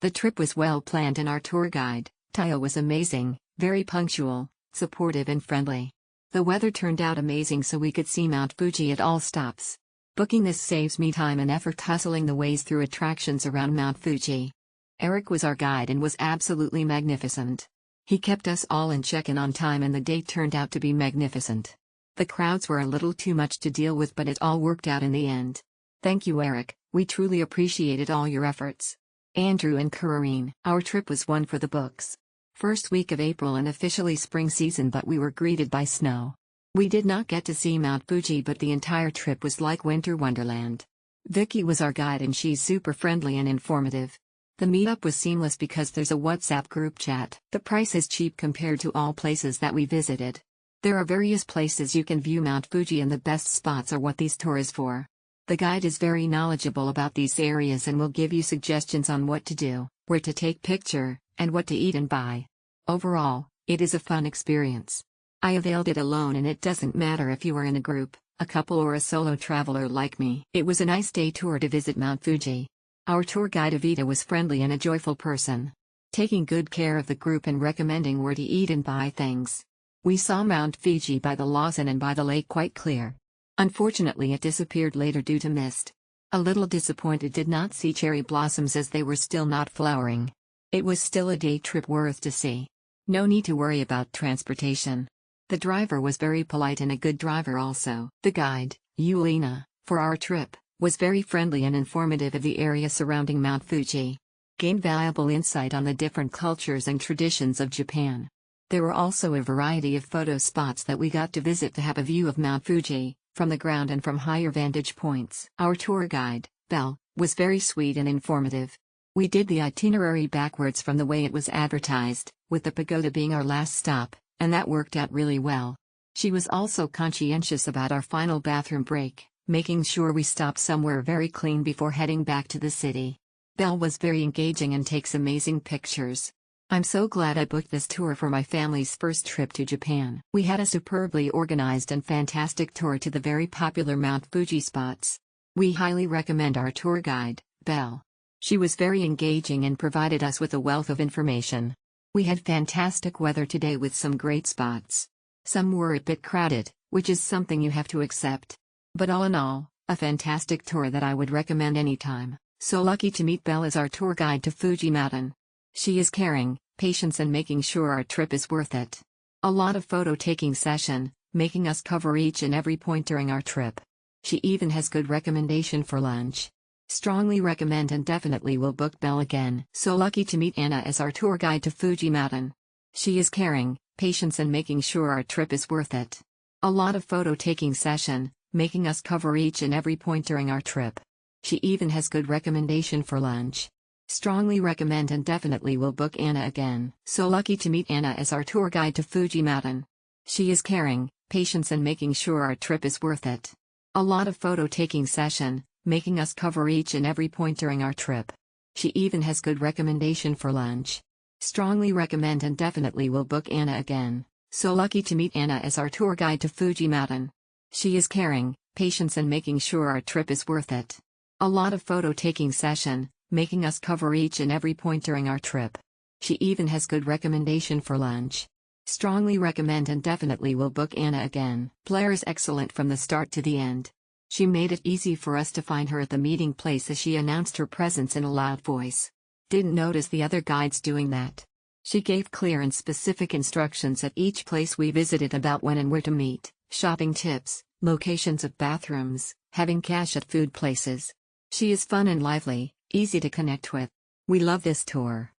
The trip was well planned and our tour guide, Taya, was amazing, very punctual, supportive and friendly. The weather turned out amazing so we could see Mount Fuji at all stops. Booking this saves me time and effort hustling the ways through attractions around Mount Fuji. Eric was our guide and was absolutely magnificent. He kept us all in check and on time, and the date turned out to be magnificent. The crowds were a little too much to deal with, but it all worked out in the end. Thank you, Eric, we truly appreciated all your efforts. Andrew and Karine, our trip was one for the books. First week of April and officially spring season, but we were greeted by snow. We did not get to see Mount Fuji, but the entire trip was like winter wonderland. Vicky was our guide and she's super friendly and informative. The meetup was seamless because there's a WhatsApp group chat. The price is cheap compared to all places that we visited. There are various places you can view Mount Fuji and the best spots are what these tour is for. The guide is very knowledgeable about these areas and will give you suggestions on what to do, where to take picture, and what to eat and buy. Overall, it is a fun experience. I availed it alone, and it doesn't matter if you are in a group, a couple or a solo traveler like me. It was a nice day tour to visit Mount Fuji. Our tour guide Avita was friendly and a joyful person, taking good care of the group and recommending where to eat and buy things. We saw Mount Fuji by the Lawson and by the lake quite clear. Unfortunately, it disappeared later due to mist. A little disappointed did not see cherry blossoms as they were still not flowering. It was still a day trip worth to see. No need to worry about transportation. The driver was very polite and a good driver also. The guide, Yulina, for our trip, was very friendly and informative of the area surrounding Mount Fuji. Gained valuable insight on the different cultures and traditions of Japan. There were also a variety of photo spots that we got to visit to have a view of Mount Fuji, from the ground and from higher vantage points. Our tour guide, Belle, was very sweet and informative. We did the itinerary backwards from the way it was advertised, with the pagoda being our last stop, and that worked out really well. She was also conscientious about our final bathroom break, making sure we stopped somewhere very clean before heading back to the city. Belle was very engaging and takes amazing pictures. I'm so glad I booked this tour for my family's first trip to Japan. We had a superbly organized and fantastic tour to the very popular Mount Fuji spots. We highly recommend our tour guide, Belle. She was very engaging and provided us with a wealth of information. We had fantastic weather today with some great spots. Some were a bit crowded, which is something you have to accept. But all in all, a fantastic tour that I would recommend anytime. So lucky to meet Belle as our tour guide to Fuji Mountain. She is caring, patient and making sure our trip is worth it. A lot of photo taking session, making us cover each and every point during our trip. She even has good recommendation for lunch. Strongly recommend and definitely will book Belle again. So lucky to meet Anna as our tour guide to Fuji Mountain. She is caring, patient and making sure our trip is worth it. A lot of photo taking session, making us cover each and every point during our trip. She even has good recommendation for lunch. Strongly recommend and definitely will book Anna again. So lucky to meet Anna as our tour guide to Fuji Mountain. She is caring, patient and making sure our trip is worth it. A lot of photo taking session, making us cover each and every point during our trip. She even has good recommendation for lunch. Strongly recommend and definitely will book Anna again. So lucky to meet Anna as our tour guide to Fuji Mountain. She is caring, patient and making sure our trip is worth it. A lot of photo taking session, making us cover each and every point during our trip. She even has good recommendation for lunch. Strongly recommend and definitely will book Anna again. Blair is excellent from the start to the end. She made it easy for us to find her at the meeting place as she announced her presence in a loud voice. Didn't notice the other guides doing that. She gave clear and specific instructions at each place we visited about when and where to meet, shopping tips, locations of bathrooms, having cash at food places. She is fun and lively, easy to connect with. We love this tour.